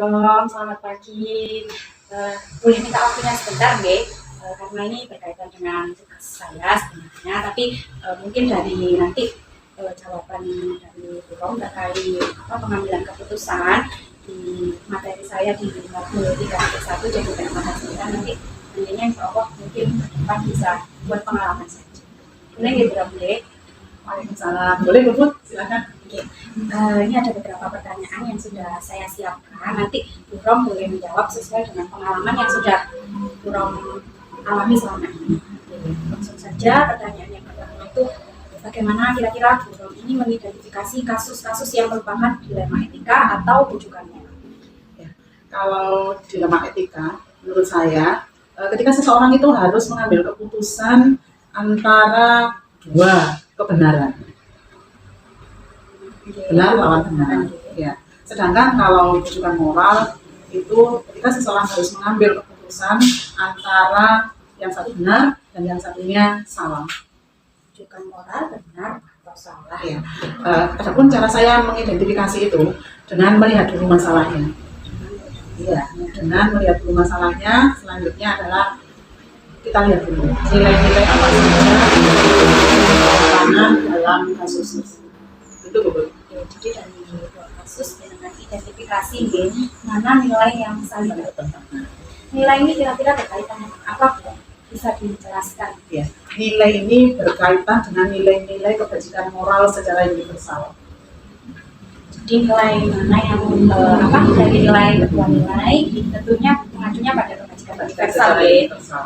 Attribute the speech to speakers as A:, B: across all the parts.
A: Bro, selamat pagi. Boleh minta waktunya sebentar, nggih? Karena ini berkaitan dengan tugas saya sebenarnya, tapi mungkin dari nanti jawaban dari Bro terkait pengambilan keputusan di materi saya di modul 3.1 jadi berapa sebentar nantinya insya Allah mungkin depan bisa buat pengalaman saja. Boleh nggih, Bro?
B: Waalaikumsalam. Boleh, Bu, silakan.
A: Oke. Ini ada beberapa pertanyaan yang sudah saya siapkan. Nanti Bu Rom boleh menjawab sesuai dengan pengalaman yang sudah Bu Rom alami selama ini. Langsung saja pertanyaan yang pertama itu, bagaimana kira-kira Bu Rom ini mengidentifikasi kasus-kasus yang merupakan dilema etika atau rujukan moral?
B: Ya, kalau dilema etika, menurut saya, ketika seseorang itu harus mengambil keputusan antara dua kebenaran, benar lawan benar. Ya. Sedangkan kalau rujukan moral itu ketika seseorang harus mengambil keputusan antara yang satu benar dan yang satunya salah.
A: Rujukan moral benar atau salah?
B: Ya. Adapun cara saya mengidentifikasi itu dengan melihat dulu masalahnya. Iya, dengan melihat dulu masalahnya. Selanjutnya adalah kita lihat dulu nilai-nilai apa saja dalam kasus itu, Bu.
A: Jadi dari dua kasus dengan identifikasi mana nilai yang saling bertentangan. Nilai ini kira-kira berkaitan dengan apa, Bu? Bisa dijelaskan?
B: Ya, nilai ini berkaitan dengan nilai-nilai kebajikan moral secara universal.
A: Jadi nilai mana yang dari nilai kedua nilai tentunya mengacunya pada kebajikan universal.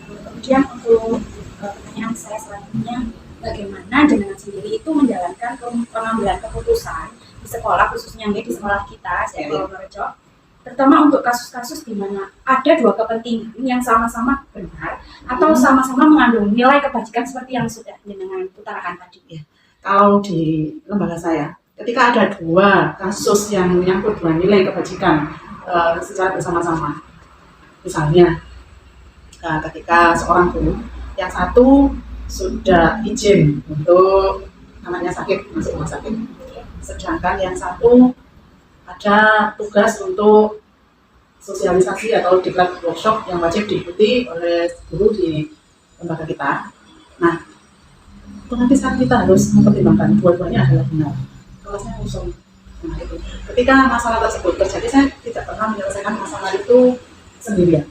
A: Kemudian untuk pertanyaan saya selanjutnya, bagaimana jenengan sendiri itu menjalankan pengambilan keputusan di sekolah, khususnya di sekolah kita, saya Purworejo, terutama untuk kasus-kasus di mana ada dua kepentingan yang sama-sama benar atau sama-sama mengandung nilai kebajikan seperti yang sudah jenengan utarakan tadi.
B: Ya. Kalau di lembaga saya, ketika ada dua kasus yang menyangkut dua nilai kebajikan secara bersama-sama, misalnya ketika seorang guru yang satu sudah izin untuk anaknya sakit masuk rumah sakit, sedangkan yang satu ada tugas untuk sosialisasi atau diklat workshop yang wajib diikuti oleh guru di lembaga kita. Nah, otomatis kan kita harus mempertimbangkan dua-duanya adalah benar. Kelasnya kosong. Nah, itu. Ketika masalah tersebut terjadi, saya tidak pernah menyelesaikan masalah itu sendirian.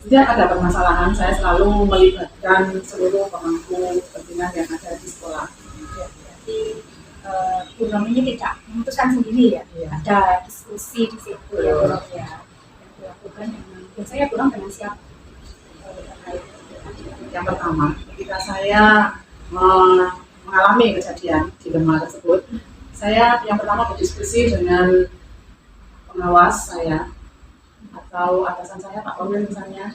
B: Setiap ada permasalahan, saya selalu melibatkan seluruh pemangku kepentingan yang ada di sekolah.
A: Ya, berarti Bu Rom ini tidak memutuskan sendiri ya? Ya. Ada diskusi di situ ya, Bu Rom ya. Yang dilakukan dengan biasanya Bu Rom dengan siapa?
B: Yang pertama, ketika saya mengalami kejadian dilema tersebut, saya yang pertama berdiskusi dengan pengawas saya atau atasan saya, Pak Komil misalnya.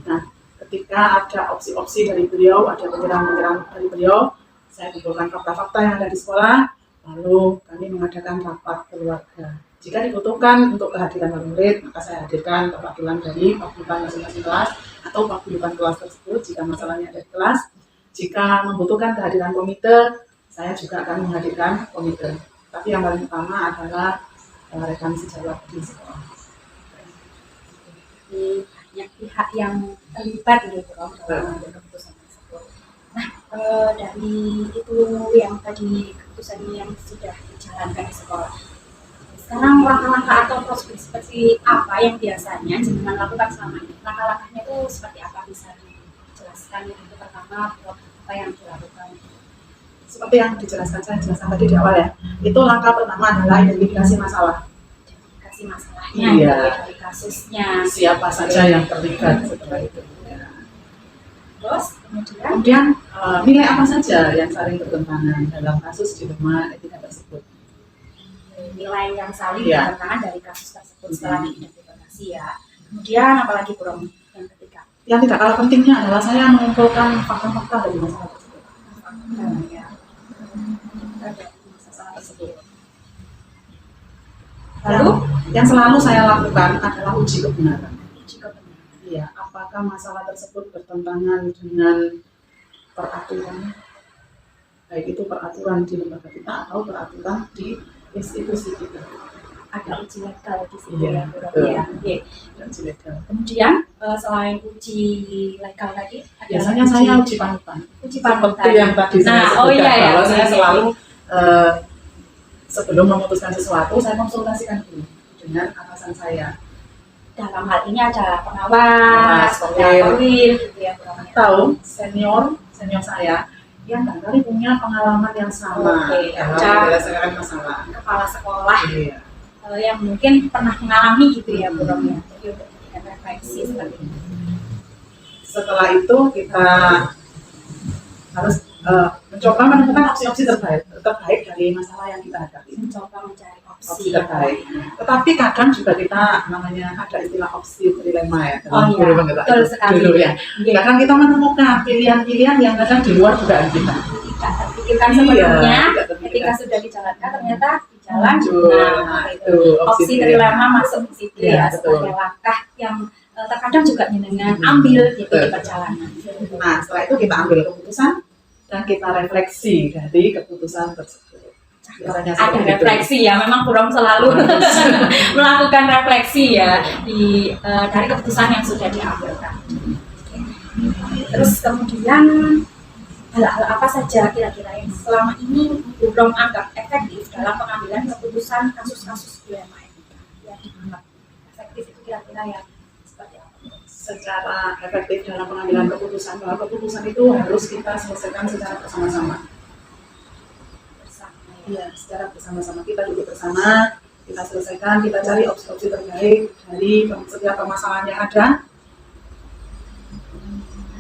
B: Nah, ketika ada opsi-opsi dari beliau, ada penyerang-penyerang dari beliau, saya kumpulkan fakta-fakta yang ada di sekolah, lalu kami mengadakan rapat keluarga. Jika dibutuhkan untuk kehadiran murid, maka saya hadirkan perwakilan dari paguyuban masing-masing kelas atau paguyuban kelas tersebut jika masalahnya ada di kelas. Jika membutuhkan kehadiran komite, saya juga akan menghadirkan komite. Tapi yang paling utama adalah rekan sejawat di sekolah.
A: Banyak pihak yang terlibat di dalam mengambil keputusan tersebut. Nah, dari itu yang tadi keputusan yang sudah dijalankan di sekolah. Sekarang langkah-langkah atau prosedur seperti apa yang biasanya jenengan lakukan selama ini? Langkah-langkahnya itu seperti apa, bisa dijelaskan? Yang pertama, apa yang dilakukan?
B: Seperti yang saya jelaskan tadi di awal ya. Itu langkah pertama adalah identifikasi masalah.
A: Masalahnya dari kasusnya,
B: siapa saja yang terlibat setelah itu ya.
A: Terus
B: kemudian nilai apa saja yang saling bertentangan dalam kasus dilema etika tersebut,
A: nilai yang saling bertentangan dari kasus tersebut setelah diidentifikasi ya. Kemudian apalagi Bu Rom yang ketiga,
B: yang tidak kalah pentingnya adalah saya mengumpulkan fakta-fakta dari masalah tersebut.
A: Masalah tersebut.
B: Lalu yang selalu saya lakukan adalah uji kebenaran. Iya, apakah masalah tersebut bertentangan dengan peraturan, baik itu peraturan di lembaga kita atau peraturan di institusi kita.
A: ada uji legal di sini
B: Iya,
A: ya, Bu
B: betul.
A: Romi ya. Oke.
B: Uji legal.
A: Kemudian selain uji legal tadi, ada
B: Biasanya saya uji panutan.
A: uji
B: Seperti
A: panutan.
B: yang tadi saya
A: Nah,
B: sebutkan
A: oh iya ya,
B: bahwa saya
A: iya.
B: selalu sebelum memutuskan sesuatu saya konsultasikan dulu dengan atasan saya.
A: Dalam hal ini ada pengawas,
B: Pengawas,
A: perwil, gitu ya, Bu Romi.
B: Atau senior saya yang barangkali punya pengalaman yang sama
A: Oke,
B: dalam
A: ada
B: menyelesaikan masalah.
A: kepala sekolah
B: Iya.
A: yang mungkin pernah mengalami gitu ya, Bu Romi. Jadi untuk dijadikan refleksi seperti itu.
B: Setelah itu kita harus mencoba menemukan opsi-opsi terbaik dari masalah yang kita hadapi.
A: Mencoba mencari
B: Opsi
A: opsi
B: terbaik. Tetapi kadang juga kita namanya ada istilah opsi dilema ya.
A: Oh
B: dalam
A: iya,
B: guru penggerak
A: betul
B: itu
A: sekali.
B: dulu ya.
A: Iya.
B: Kadang kita menemukan pilihan-pilihan yang kadang di luar dugaan kita.
A: Tidak terpikirkan
B: Iya,
A: sebelumnya,
B: tidak terpikirkan.
A: ketika sudah dijalankan ternyata di jalan.
B: Betul.
A: Nah,
B: itu
A: opsi dilema masuk di situ
B: Iya,
A: ya,
B: betul.
A: sebagai langkah yang terkadang juga jenengan ambil gitu di perjalanan.
B: Nah, setelah itu kita ambil keputusan dan kita refleksi dari keputusan tersebut. Biasanya
A: Ada
B: seperti itu.
A: refleksi ya, memang kurang selalu melakukan refleksi ya dari keputusan yang sudah diambil tadi. Terus kemudian hal-hal apa saja kira-kira yang selama ini belum anggap efektif dalam pengambilan keputusan kasus-kasus dilema etika yang dianggap efektif itu kira-kira yang seperti apa?
B: Secara efektif dalam pengambilan keputusan, bahwa keputusan itu harus kita selesaikan secara bersama-sama. Iya, secara bersama-sama kita duduk bersama, kita selesaikan, kita cari opsi-opsi terbaik dari setiap permasalahan yang ada.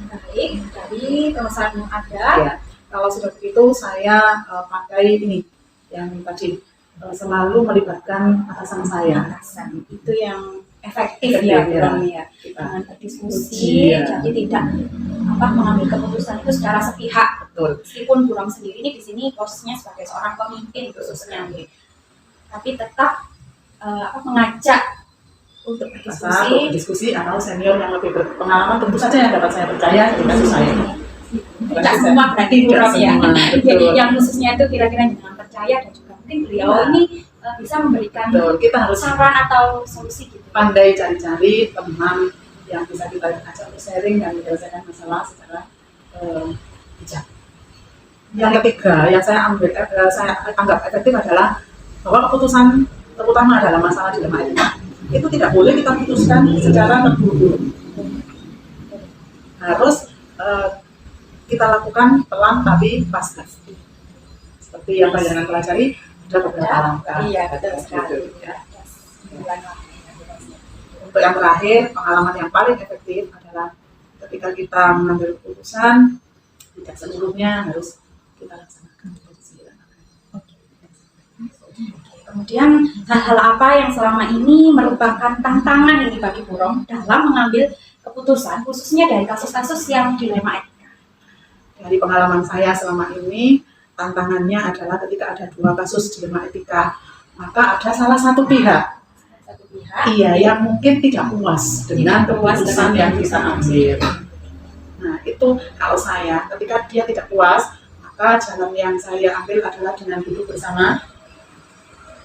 A: Baik, dari permasalahan yang ada,
B: Ya, kalau sudah begitu saya pakai ini yang tadi selalu melibatkan atasan saya.
A: atasan itu yang efektif
B: Efektif,
A: ya,
B: ya.
A: Bang, ya.
B: Kita
A: Dengan berdiskusi,
B: Iya.
A: jadi tidak mengambil keputusan itu secara sepihak.
B: betul.
A: Meskipun Burong sendiri ini di sini posisinya sebagai seorang pemimpin khususnya, tapi tetap mengajak untuk
B: Masa
A: berdiskusi.
B: diskusi atau senior yang lebih berpengalaman tentu saja yang dapat saya percaya ketika saya.
A: Tidak semua berarti
B: Tidak
A: Burong ya.
B: semua, betul.
A: Jadi yang khususnya itu kira-kira jangan percaya dan juga mungkin beliau
B: Nah.
A: ini bisa memberikan
B: Betul, kita harus
A: saran atau solusi gitu.
B: pandai cari-cari teman yang bisa kita ajak untuk sharing dan menyelesaikan masalah secara bijak. Yang ketiga yang saya anggap efektif adalah bahwa keputusan terutama dalam masalah dilema etika itu tidak boleh kita putuskan secara terburu-buru. Harus kita lakukan pelan tapi pasti. Seperti yang panjangan pelajari ada beberapa langkah.
A: Iya, betul sekali.
B: Ya.
A: Bulan lalu.
B: Untuk yang terakhir, pengalaman yang paling efektif adalah ketika kita mengambil keputusan, tidak seluruhnya harus kita laksanakan.
A: Kemudian hal-hal apa yang selama ini merupakan tantangan ini bagi Burong dalam mengambil keputusan, khususnya dari kasus-kasus yang dilema etika?
B: Dari pengalaman saya selama ini, tantangannya adalah ketika ada dua kasus dilema etika, maka ada salah satu pihak
A: Satu pihak,
B: yang mungkin tidak puas dengan
A: Tidak puas
B: keputusan
A: dengan
B: yang kita ambil. Nah, itu kalau saya, ketika dia tidak puas, maka jalan yang saya ambil adalah dengan duduk bersama,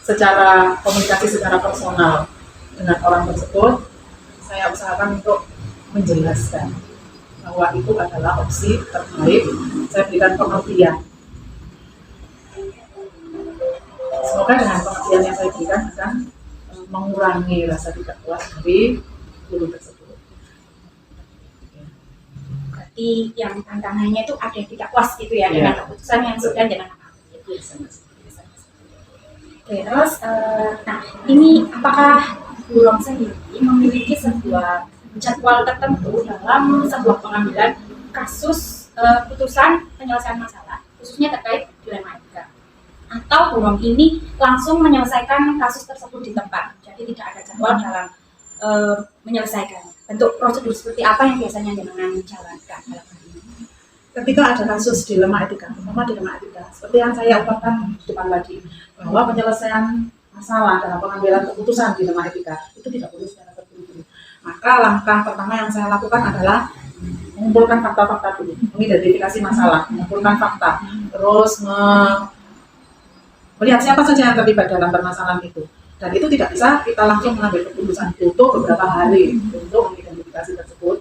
B: secara komunikasi secara personal dengan orang tersebut, saya usahakan untuk menjelaskan bahwa itu adalah opsi terbaik. Saya berikan pengertian. Semoga dengan pengertian yang saya berikan akan mengurangi rasa tidak puas dari guru tersebut.
A: berarti yang tantangannya itu ada yang tidak puas gitu ya
B: Iya.
A: dengan keputusan yang sudah jenengan ambil. Oke, terus nah ini apakah Burong sendiri memiliki sebuah jadwal tertentu dalam sebuah pengambilan kasus putusan penyelesaian masalah khususnya terkait dilema etika, atau Burong ini langsung menyelesaikan kasus tersebut di tempat, jadi tidak ada jadwal dalam menyelesaikan bentuk prosedur seperti apa yang biasanya jenengan jalankan dalam hal ini?
B: Ketika ada kasus dilema etika, terutama dilema etika, seperti yang saya ungkapkan di depan tadi, bahwa penyelesaian masalah dalam pengambilan keputusan dilema etika itu tidak boleh secara terburu-buru. Maka langkah pertama yang saya lakukan adalah mengumpulkan fakta-fakta dulu, mengidentifikasi masalah, mengumpulkan fakta, terus melihat siapa saja yang terlibat dalam permasalahan itu, Dan itu tidak bisa kita langsung mengambil keputusan, butuh beberapa hari untuk mengidentifikasi tersebut.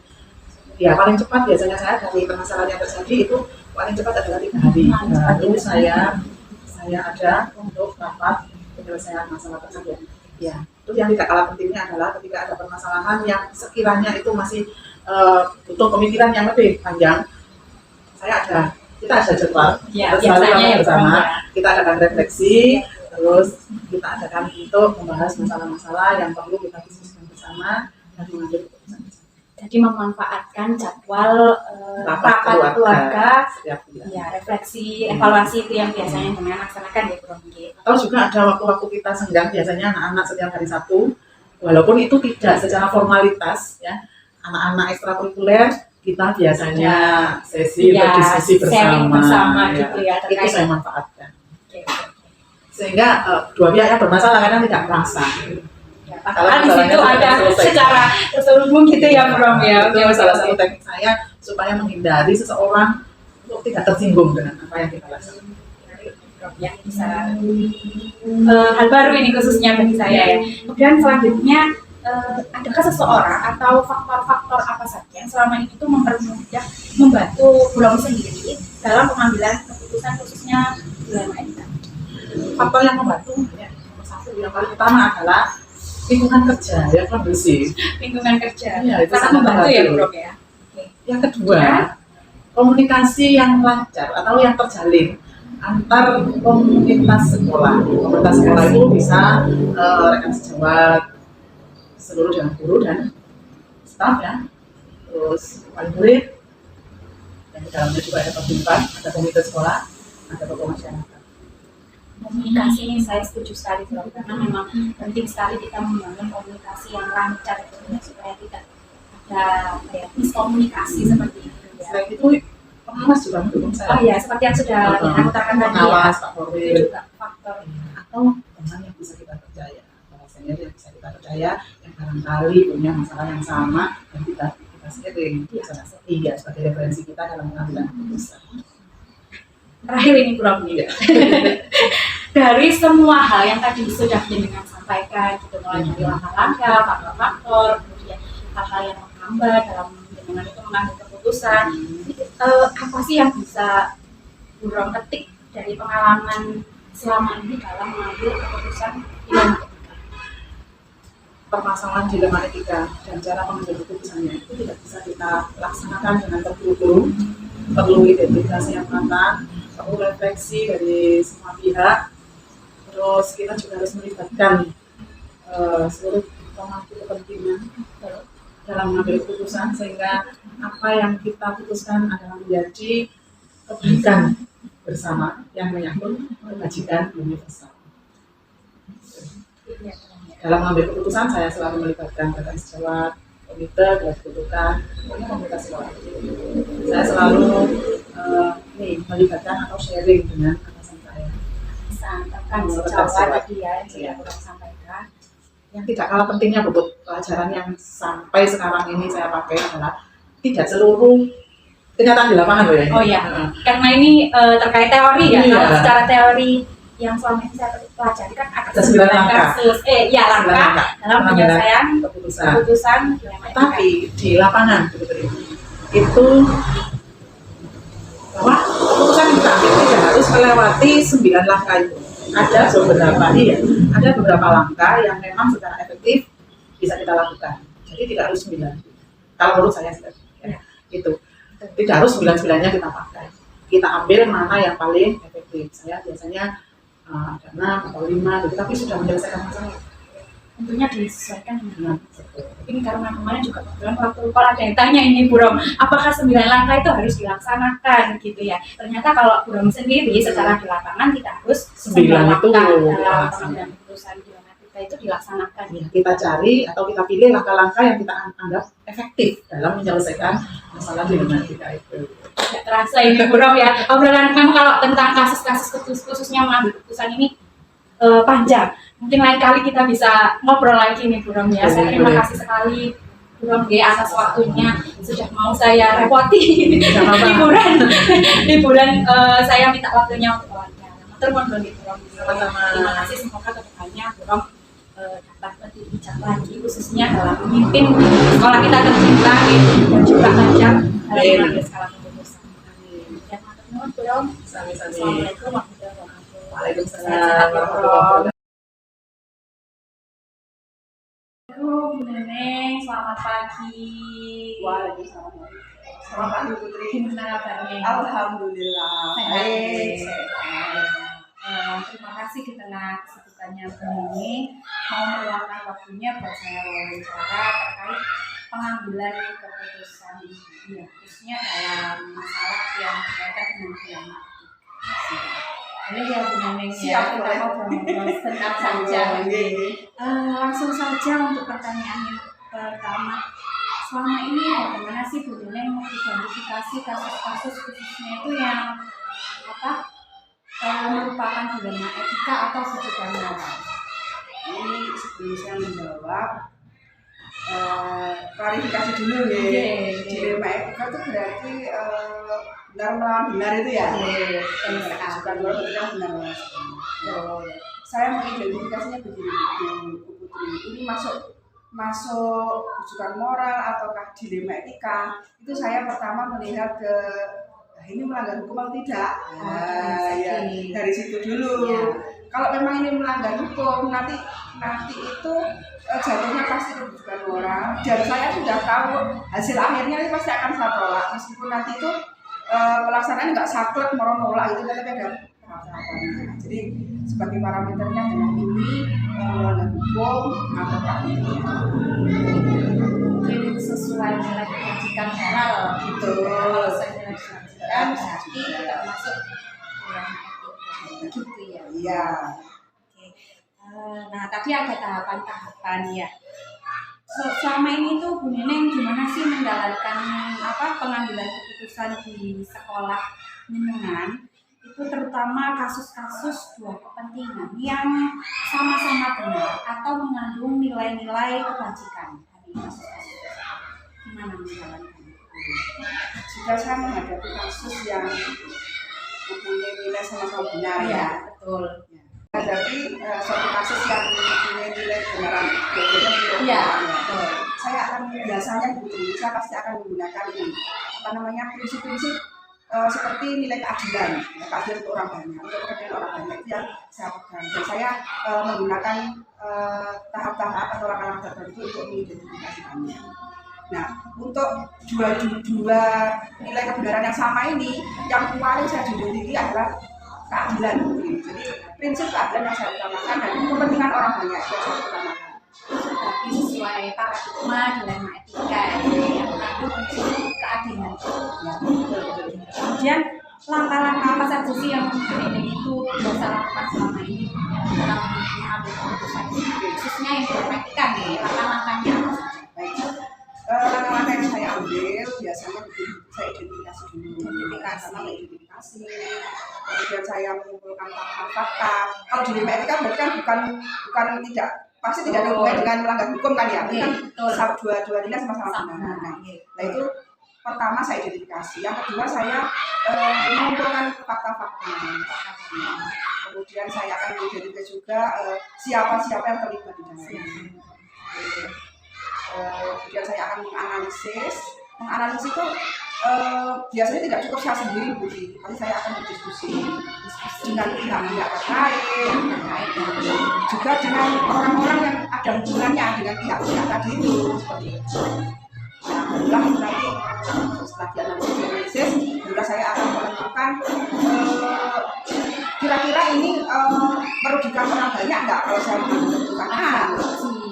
B: Ya paling cepat biasanya saya dari permasalahan yang terjadi itu paling cepat adalah 3 hari. Lalu saya ada untuk rapat penyelesaian masalah tersebut. Ya, itu yang tidak kalah pentingnya adalah ketika ada permasalahan yang sekiranya itu masih butuh pemikiran yang lebih panjang, kita ada jadwal,
A: Ya,
B: kita selalu
A: biasanya ya,
B: bersama,
A: ya.
B: kita adakan refleksi, terus kita adakan untuk membahas masalah-masalah yang perlu kita diskusikan bersama dan mengambil keputusan bersama.
A: Jadi memanfaatkan jadwal rapat keluarga,
B: setiap bulan.
A: ya refleksi, evaluasi itu yang biasanya dengan laksanakan ya Bro.
B: Atau juga ada waktu-waktu kita senggang, biasanya anak-anak setiap hari Sabtu, walaupun itu tidak secara formalitas ya, anak-anak ekstrakurikuler kita biasanya sesi
A: Ya,
B: berdiskusi
A: sharing bersama gitu ya,
B: itu
A: terkait.
B: saya manfaatkan
A: Oke.
B: sehingga dua pihak yang bermasalah kadang tidak merasa.
A: Ya, padahal di situ
B: masalahnya
A: ada
B: sudah selesai.
A: secara terselubung gitu ya Bro ya.
B: Itu salah satu teknik saya supaya menghindari seseorang untuk tidak tersinggung dengan apa yang kita lakukan.
A: Ya, bisa hal baru ini khususnya bagi saya ya. Kemudian selanjutnya adakah seseorang atau faktor-faktor apa saja yang selama ini itu mempermudah membantu Bro sendiri dalam pengambilan keputusan khususnya dalam MK?
B: Faktor yang membantu ya, nomor satu yang paling utama adalah lingkungan kerja yang kondusif.
A: Lingkungan kerja
B: Iya, itu
A: sangat
B: sangat
A: membantu ya
B: membantu.
A: Bro ya. Oke.
B: Yang kedua,
A: Ya.
B: komunikasi yang lancar atau yang terjalin antar komunitas sekolah. Komunitas sekolah itu bisa rekan sejawat, seluruh dengan guru dan staf ya, terus wali murid, dan di dalamnya juga ada pembimbing, ada komite sekolah, ada tokoh masyarakat.
A: Komunikasi ini saya setuju sekali Bro, karena memang penting sekali kita membangun komunikasi yang lancar gitu, ya, supaya tidak ada miskomunikasi seperti itu ya.
B: Selain itu, pengawas juga mendukung saya.
A: Oh iya, seperti yang sudah kita utarakan tadi ya.
B: Pengawas, Pak
A: Itu
B: Korwil,
A: juga faktor.
B: atau teman yang bisa kita percaya, para senior yang bisa kita percaya, yang barangkali punya masalah yang sama dan kita sharing, iya sebagai referensi kita dalam pengambilan keputusan.
A: Terakhir ini Bro,
B: Iya.
A: dari semua hal yang tadi sudah jenengan sampaikan, gitu, mulai dari langkah-langkah, faktor-faktor, kemudian hal-hal yang menghambat dalam jenengan itu mengambil keputusan, apa sih yang bisa Bro ketik dari pengalaman selama ini dalam mengambil keputusan dilema etika?
B: Permasalahan dilema etika dan cara mengambil keputusannya itu tidak bisa kita laksanakan dengan terburu-buru, perlu identifikasi yang matang, perlu refleksi dari semua pihak, terus kita juga harus melibatkan seluruh pemangku kepentingan dalam mengambil keputusan sehingga apa yang kita putuskan adalah menjadi kebaikan bersama yang menyangkut kebajikan universal. Dalam mengambil keputusan saya selalu melibatkan rekan sejawat, komite, kelas kedudukan, pokoknya komunitas sekolah. Saya selalu melibatkan atau sharing dengan atasan saya.
A: Rekan sejawat tadi ya, yang sudah Bro sampaikan.
B: Yang tidak kalah pentingnya buat pelajaran yang sampai sekarang ini saya pakai adalah tidak seluruh kenyataan di lapangan loh ya.
A: Oh iya, karena ini terkait teori ya.
B: Iya.
A: Kalau secara teori yang selama ini saya pelajari kan ada
B: Ada 9 langkah.
A: kasus, langkah dalam penyelesaian keputusan dilema etika.
B: Tapi di lapangan itu bahwa keputusan yang kita ambil tidak harus melewati 9 langkah itu. Ada beberapa langkah yang memang secara efektif bisa kita lakukan. Jadi tidak harus 9. Kalau menurut saya ya, itu tidak harus 9-9-nya kita pakai. Kita ambil mana yang paling efektif. Saya biasanya ada 6 atau 5, tapi sudah menyelesaikan masalah.
A: Tentunya disesuaikan dengan ini karena kemarin juga kebetulan waktu kalau ada yang tanya ini Bro, apakah 9 langkah itu harus dilaksanakan gitu ya. Ternyata kalau Bro sendiri secara di lapangan kita harus
B: 9 itu
A: dalam pengambilan keputusan dilema etika itu dilaksanakan.
B: Ya, kita cari atau kita pilih langkah-langkah yang kita anggap efektif dalam menyelesaikan masalah dilema etika itu.
A: Tidak terasa ini Bro ya. Obrolan memang kalau tentang kasus-kasus khususnya mengambil keputusan ini panjang. Mungkin lain kali kita bisa ngobrol lagi nih Bro ya. Saya terima kasih sekali Bro atas waktunya sudah mau saya repoti liburan saya minta waktunya untuk wawancara. Terima kasih Bro.
B: Sama-sama.
A: Terima kasih, semoga kedepannya Bro dapat lebih bijak lagi, khususnya dalam memimpin sekolah kita tercinta gitu, dan juga banyak dalam mengambil skala keputusan. Amin. Dan matur nuwun, Bu Rom.
B: Sami-sami.
A: Assalamualaikum warahmatullahi wabarakatuh.
B: Waalaikumsalam
A: Sehat-sehat ya, Bu
B: warahmatullahi
A: Rom. Bu Neneng, selamat pagi.
B: Waalaikumsalam. Selamat pagi Putri.
A: Gimana kabarnya?
B: Alhamdulillah.
A: Sehat.
B: Baik.
A: Terima kasih di tengah kesibukannya Bu Neneng mau meluangkan waktunya buat saya wawancara terkait pengambilan keputusan ya, khususnya dalam masalah yang berkaitan dengan pilihan. Boleh ya Bu Neneng ya,
B: Siap,
A: kita
B: boleh.
A: ngobrol-ngobrol sebentar saja.
B: Nggih.
A: Langsung saja untuk pertanyaan yang pertama. Selama ini bagaimana sih Bu Neneng mengidentifikasi kasus-kasus khususnya itu yang merupakan dilema etika atau kejutan moral?
B: Ini sebelum saya menjawab, klarifikasi dulu nih.
A: Oke.
B: Dilema etika itu berarti benar melawan benar itu ya. Bukan benar ketika benar melawan. Saya mengidentifikasinya begini, Bu Putri. Ini masuk rujukan moral ataukah dilema etika? Itu saya pertama melihat ke ini melanggar hukum atau tidak. Ya, dari situ dulu.
A: Ya.
B: Kalau memang ini melanggar hukum, nanti itu jatuhnya pasti ke rujukan moral. Dan saya sudah tahu hasil akhirnya ini pasti akan saya tolak, meskipun nanti itu pelaksanaan nggak saklek mau nolak itu, tapi ada tahapan-tahapannya. Jadi sebagai parameternya adalah ini melanggar hukum ataukah tidak.
A: Mungkin sesuai nilai kebajikan moral gitu. Kalau sesuai nilai kebajikan berarti tidak masuk dilema etika gitu ya.
B: Iya.
A: Oke. Nah, tadi ada tahapan-tahapan ya. Selama ini tuh Bu Neneng gimana sih menjalankan pengambilan keputusan di sekolah jenengan itu, terutama kasus-kasus dua kepentingan yang sama-sama benar atau mengandung nilai-nilai kebajikan. Gimana menjalankan?
B: Jika saya menghadapi kasus yang mempunyai nilai sama-sama benar ya,
A: betul.
B: menghadapi suatu kasus yang mempunyai nilai kebenaran,
A: Iya, betul.
B: saya akan biasanya saya pasti akan menggunakan ini prinsip-prinsip seperti nilai keadilan untuk orang banyak, untuk kepentingan orang banyak itu yang saya pegang. Dan saya menggunakan tahap-tahap atau langkah-langkah tertentu untuk mengidentifikasikannya. Nah, untuk dua nilai kebenaran yang sama ini, yang paling saya junjung tinggi adalah keadilan. Jadi prinsip keadilan yang saya utamakan dan kepentingan orang banyak yang saya utamakan.
A: Tapi sesuai paradigma dilema etika yang mengandung unsur keadilan.
B: Ya, betul.
A: Kemudian langkah-langkah apa saja sih yang Bu Neneng itu biasa lakukan selama ini dalam mengambil keputusan, khususnya yang dilema etika nih, langkah-langkahnya apa saja?
B: Baik. Langkah-langkah yang saya ambil biasanya saya identifikasi dulu. Identifikasi. Kemudian saya mengumpulkan fakta-fakta. Kalau dilema etika berarti kan bukan tidak, pasti tidak ada hubungan dengan melanggar hukum kan ya. Kan dua-duanya sama-sama benar. Nah itu pertama saya identifikasi. Yang kedua saya mengumpulkan fakta-fakta. Kemudian saya akan mengidentifikasi juga siapa-siapa yang terlibat di dalamnya. Kemudian saya akan menganalisis itu biasanya tidak cukup saya sendiri, Budi, tapi saya akan berdiskusi dengan pihak-pihak terkait, juga dengan orang-orang yang ada hubungannya dengan pihak-pihak tadi itu, seperti itu. Nah, nanti setelah dianalisis, juga saya akan menentukan kira-kira ini merugikan orang banyak nggak kalau saya menentukan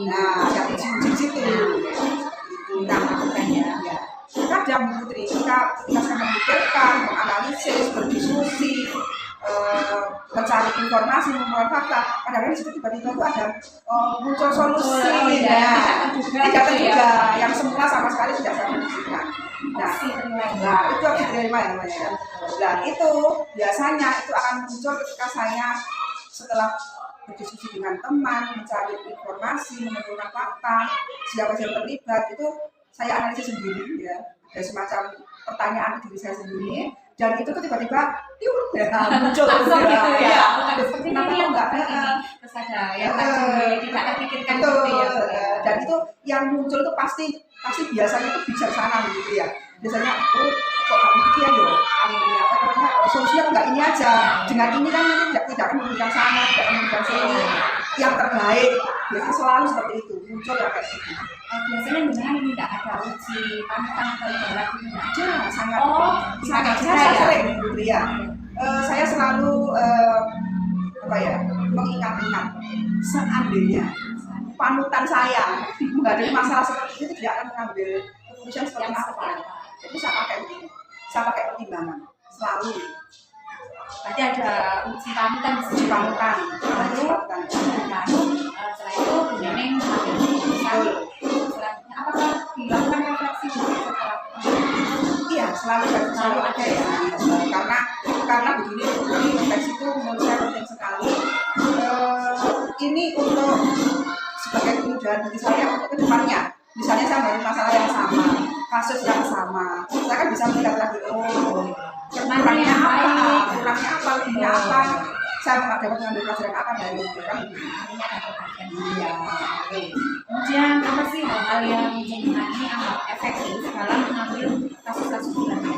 B: nah yang di situ itu namanya ya. Kadang Putri kita sangat memikirkan, menganalisis, berdiskusi, mencari informasi, mengumpulkan fakta. Kadang-kadang di situ tiba-tiba itu ada muncul solusi, tidak terduga, yang semula sama sekali tidak saya predisikan. Nah, itu harus diterima ya namanya. Nah, itu biasanya itu akan muncul ketika saya setelah berdiskusi dengan teman, mencari informasi, mengumpulkan fakta, siapa yang terlibat, itu saya analisis sendiri ya. Ada semacam pertanyaan ke diri saya sendiri
C: dan itu tuh tiba-tiba muncul
A: langsung gitu ya,
C: ya.
A: bukan seperti
C: Kenapa
A: ini
C: kok
A: yang
C: nggak
A: terus ada yang tadi tidak terpikirkan
C: Betul.
A: gitu ya, Bu, ya.
C: Dan itu yang muncul itu pasti biasanya itu bijaksana gitu ya. Biasanya kok kamu pikir ya, apa namanya solusinya nggak ini aja. Dengan ini kan nanti tidak akan memberikan sana, tidak akan memberikan sini yang terbaik. Biasanya selalu seperti itu muncul ya kayak gitu.
A: Biasanya dengan ini tidak ada uji pantang atau ibarat itu nggak ada.
C: Ada sangat
A: sangat
C: saya
A: ya.
C: sering gitu ya. Saya selalu apa ya mengingat-ingat seandainya panutan saya menghadapi masalah seperti itu tidak akan mengambil keputusan seperti apa. Itu saya pakai begini, saya pakai pertimbangan selalu.
A: Berarti ada uji panutan,
C: Uji panutan,
A: lalu setelah itu Neneng mengambil keputusan. Selanjutnya apakah dilakukan refleksi juga setelah
C: Iya, selalu ada ya. Karena begini, refleksi itu menurut saya penting sekali. Ini untuk sebagai kemudahan bagi saya untuk kedepannya. Misalnya saya mengalami masalah yang sama, kasus yang sama, saya kan bisa melihat lagi, kurangnya apa, lebihnya apa, saya dapat mengambil pelajaran apa dari itu kan? Iya.
A: Kemudian apa sih hal-hal yang menjadikan ini amat efektif dalam mengambil kasus-kasus pidana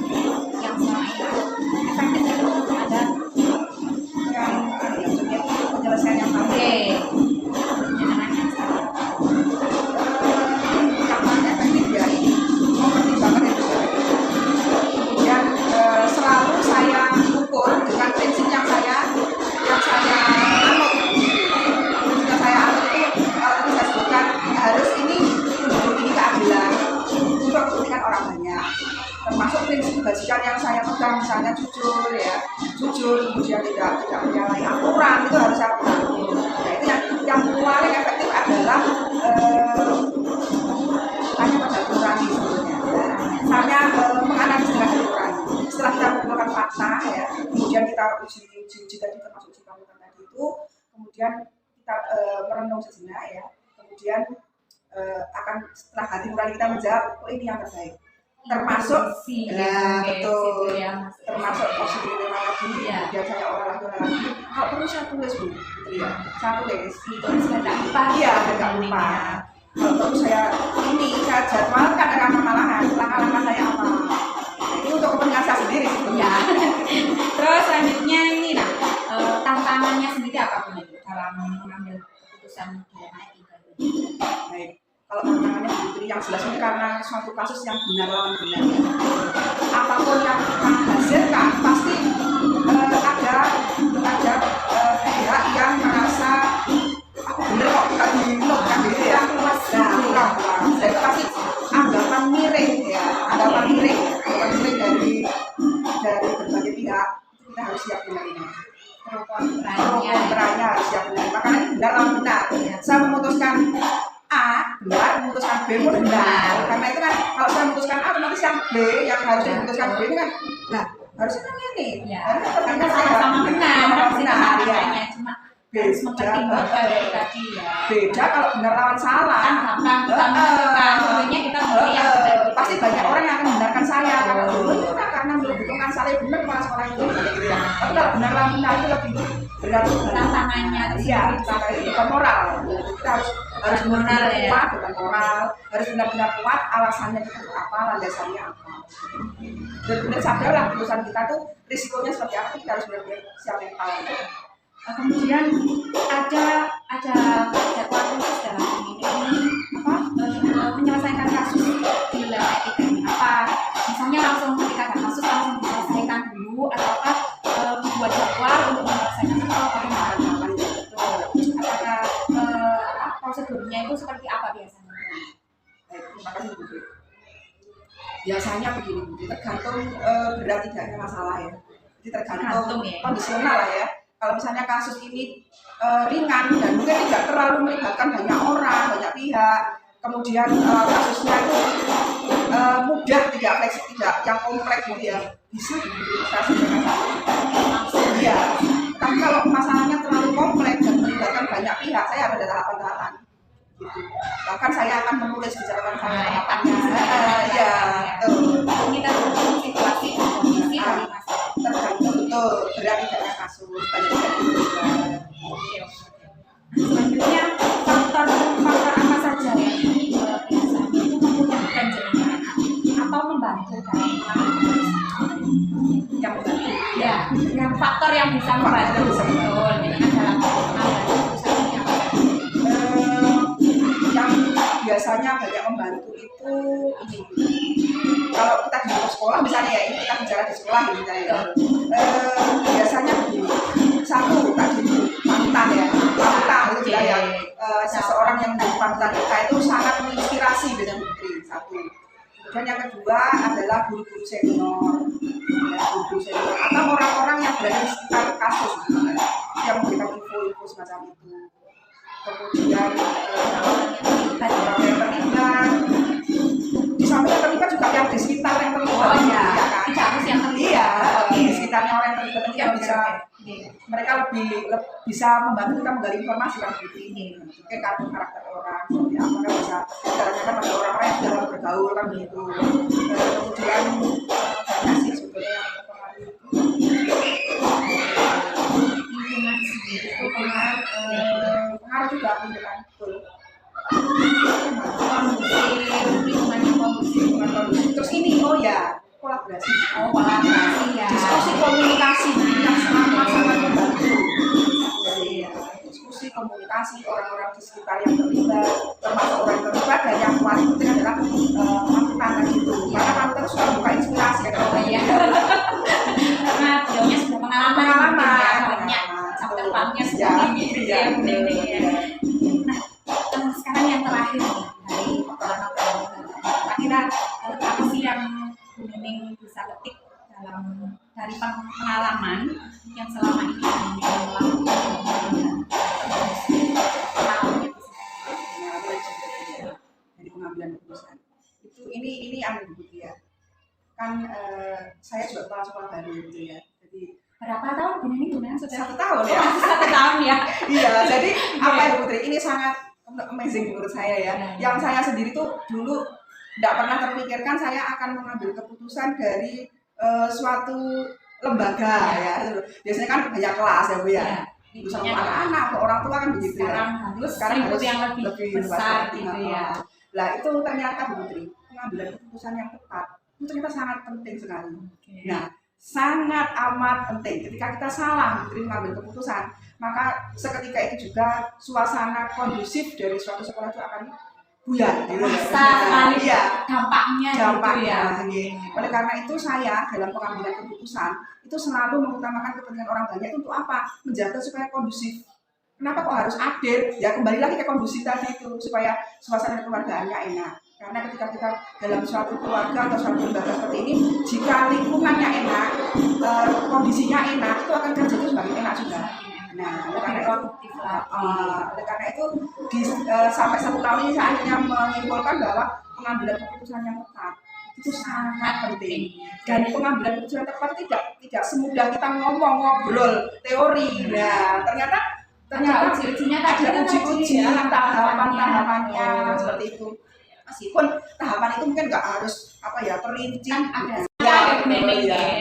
A: yang selama ini efektif itu ada
C: Yang penyelesaian yang baik.
A: penanganan salah.
C: Kapan efektif ya ini mempertimbangkan itu. Kemudian selalu saya ukur dengan prinsip yang saya anut. Prinsip yang saya anut itu kalau tadi saya sebutkan harus ini keadilan untuk kepentingan orang banyak. Termasuk prinsip kebajikan yang saya pegang, misalnya jujur ya, kemudian tidak menyalahi aturan, itu harus saya pegang. Nah, itu yang paling efektif adalah hanya pada nurani sebenarnya. Misalnya menganalisis dengan nurani. Setelah kita mengumpulkan fakta ya, kemudian kita uji tadi termasuk uji panutan tadi itu, kemudian kita merenung sejenak ya, kemudian akan setelah hati nurani kita menjawab, oh ini yang terbaik. Termasuk betul termasuk positif lagi
A: ya.
C: Kemudian saya orang lagi kalau perlu saya tulis Bu ya, saya tulis
A: tidak lupa
C: iya tidak lupa kalau perlu saya jadwalkan karena malahan langkah-langkah saya apa. Ini untuk kepentingan saya sendiri
A: ya. Terus selanjutnya ini tantangannya sendiri apa pun itu dalam mengambil keputusan pidana etika itu.
C: Baik. Kalau tantangannya begitu yang jelas ini karena suatu kasus yang benar lawan benar. Apapun yang kita hasilkan pasti ada pihak yang merasa aku bener kok nggak dilok kan gitu ya. Nah, jadi pasti anggapan miring ya, anggapan miring dari berbagai pihak kita harus siap menerima. Kontranya harus siap menerima karena ini benar lawan benar. Saya memutuskan A benar, memutuskan B pun benar. Karena itu kan kalau saya memutuskan A, otomatis yang B yang harus diputuskan B ini kan, nah harusnya kan ini.
A: Karena sama-sama benar,
C: ya.
A: Cuma harus mempertimbangkan dari tadi ya.
C: Beda kalau benar lawan salah.
A: Kan kita menentukan, sebenarnya kita pilih yang benar.
C: Pasti banyak orang yang akan membenarkan saya karena membutuhkan saya benar malah sekolah itu. Tapi kalau benar lawan benar itu lebih berat
A: tantangannya.
C: Iya, bukan moral. Kita harus moral ya. Kuat, bukan moral. Harus benar-benar kuat. Alasannya kita itu apa, landasannya apa. Dan benar sadarlah keputusan kita tuh risikonya seperti apa. Kita harus benar-benar siap mental.
A: Kemudian ada jadwal khusus dalam ini menyelesaikan kasus di wilayah etika ini apa? Misalnya langsung ketika ada kasus langsung diselesaikan dulu ataukah membuat jadwal untuk menyelesaikan atau bagaimana? Apakah prosedurnya itu seperti apa biasanya?
C: Baik, terima kasih Bu. Biasanya begini Bu, tergantung berat tidaknya masalah ya. Jadi tergantung
A: ya.
C: kondisional lah ya. Kalau misalnya kasus ini ringan dan mungkin tidak terlalu melibatkan banyak orang, banyak pihak, kemudian kasusnya itu mudah, tidak fleksibel, tidak yang kompleks gitu ya, bisa diidentifikasi dengan satu. Iya. Tapi kalau masalahnya terlalu kompleks dan melibatkan banyak pihak, saya ada tahapan-tahapan. Gitu. Bahkan saya akan menulis di catatan saya tahapannya. Ya,
A: kita tunggu situasi dan kondisi dari masyarakat. dalam mengambil keputusan yang membantu ya dengan faktor yang bisa membantu betul dengan dalam mengambil keputusan yang
C: yang biasanya banyak membantu itu ini. Kalau kita di sekolah misalnya ya, ini kita bicara di sekolah ya misalnya ya. Biasanya begini, satu tadi panutan ya, panutan itu juga ya, seseorang yang menjadi panutan kita itu sangat menginspirasi dengan Putri, satu. Kemudian yang kedua adalah guru-guru senior, ya, guru senior atau orang-orang yang berada di sekitar kasus yang memberikan info-info semacam itu. Kemudian orang yang terlibat, di samping yang terlibat juga yang di sekitar yang terlibat.
A: oh ya
C: kan?
A: tidak harus yang terlibat
C: Iya, di sekitarnya orang yang terlibat itu yang bisa mereka lebih bisa membantu kita menggali informasi kan gitu ini. Mungkin karakter orang, seperti apa kan bisa caranya kan ada orang-orang yang dalam bergaul kan gitu. Kemudian banyak sih sebetulnya yang mempengaruhi
A: lingkungan sendiri itu
C: pengaruh juga lingkungan betul.
A: lingkungan yang kondusif
C: Terus ini oh ya kolaborasi.
A: kolaborasi ya
C: Diskusi komunikasi yang sangat membantu. Diskusi komunikasi orang-orang di sekitar yang terlibat, termasuk orang yang terlibat dan yang paling penting adalah panutan gitu. Karena panutan suka buka inspirasi ya.
A: iya karena beliaunya sudah pengalaman banyak chapter depannya seperti ini ya Bu Neneng ya. Nah sekarang yang terakhir nih dari kira-kira apa sih yang Bu Neneng bisa ketik dari pengalaman yang selama ini Bu Neneng lakukan
C: Dari pengambilan keputusan itu ini yang begitu ya kan saya juga kepala sekolah baru gitu ya jadi
A: berapa tahun Bu Neneng sudah
C: 1 tahun ya.
A: masih 1 tahun ya
C: Iya, jadi apa ya Putri? Ini sangat amazing menurut saya ya. Yang saya sendiri tuh dulu tidak pernah terpikirkan saya akan mengambil keputusan dari suatu lembaga ya. Biasanya kan banyak kelas ya Bu ya. Ibu sama anak-anak, orang tua kan begitu ya.
A: Sekarang harus yang lebih besar gitu ya.
C: Nah itu ternyata Bu Putri, pengambilan keputusan yang tepat itu ternyata sangat penting sekali. Nah, sangat amat penting. Ketika kita salah mengambil keputusan, maka seketika itu juga suasana kondusif dari suatu sekolah itu akan buyar.
A: Sekali
C: ya
A: dampaknya gitu ya.
C: Oleh karena itu saya dalam pengambilan keputusan itu selalu mengutamakan kepentingan orang banyak untuk apa? Menjaga supaya kondusif. Kenapa kok harus adil? Ya kembali lagi ke kondusif tadi itu supaya suasana keluargaannya enak. Karena ketika kita dalam suatu keluarga atau suatu lembaga seperti ini, jika lingkungannya enak, kondisinya enak, itu akan kerja itu semakin enak juga. Nah, oleh karena itu sampai 1 tahun ini saya akhirnya menyimpulkan bahwa pengambilan keputusan yang tepat itu sangat penting. Dan pengambilan keputusan yang tepat tidak semudah kita ngomong ngobrol teori. Nah, ternyata
A: uji-ujinya
C: ada uji-uji tahapan-tahapannya seperti itu. Meskipun tahapan itu mungkin nggak harus apa ya perinci
A: kan ada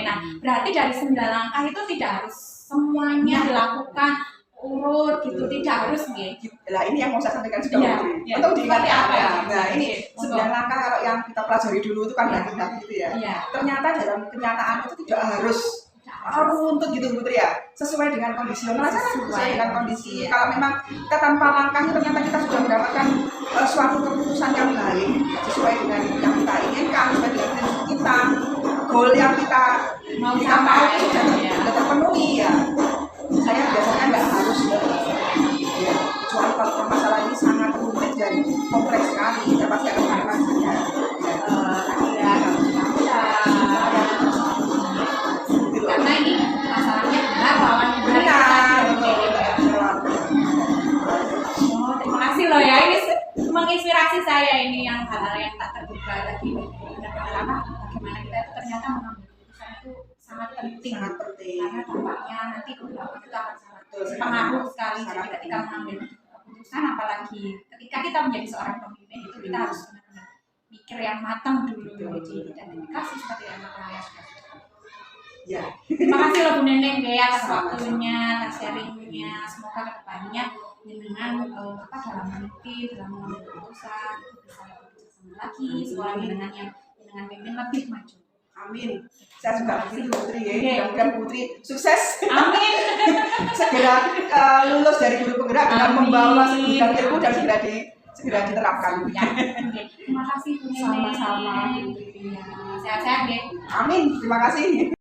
A: nah berarti dari 9 langkah itu tidak harus semuanya dilakukan urut gitu tidak harus gitu.
C: Nah ini yang mau saya sampaikan juga untuk diingat apa ya. Nah ini 9 langkah kalau yang kita pelajari dulu itu kan banyak gitu ya. Ternyata dalam kenyataan itu tidak harus runtut gitu Putri ya, sesuai dengan kondisi sesuai dengan kondisi. Kalau memang kita tanpa langkah ternyata kita sudah mendapatkan suatu keputusan yang baik sesuai dengan yang kita inginkan, sesuai dengan prinsip kita, goal yang kita mau sudah terpenuhi ya. Saya biasanya nggak harus ya, kecuali kalau masalah ini sangat rumit dan kompleks sekali, saya pasti akan melakukannya.
A: Karena ini masalahnya benar lawan benar. Terima kasih loh ya, ini menginspirasi saya ini yang hal-hal yang tak terduga tadi. Bagaimana kita itu ternyata mengambil keputusan itu sangat penting. Karena dampaknya nanti kedepan itu akan sangat berpengaruh sekali. Jadi ketika mengambil keputusan, apalagi ketika kita menjadi seorang pemimpin itu kita harus benar-benar mikir yang matang dulu dan dedikasi seperti yang Naya sudah.
C: Ya.
A: Terima kasih loh Bu Neneng ya atas waktunya, atas sharingnya. Semoga kedepannya dengan dalam meniti, dalam mengambil keputusan itu bisa lebih bijaksana lagi, sekolah dengan pimpin lebih maju.
C: Amin. Saya juga begitu Putri ya. Mudah-mudahan Putri sukses.
A: Amin.
C: Segera lulus dari guru penggerak dengan membawa segudang ilmu dan segera diterapkan.
A: Ya. Oke. Terima kasih Bu Nenek.
C: Sama-sama.
A: Sehat-sehat ya.
C: Amin. Terima kasih.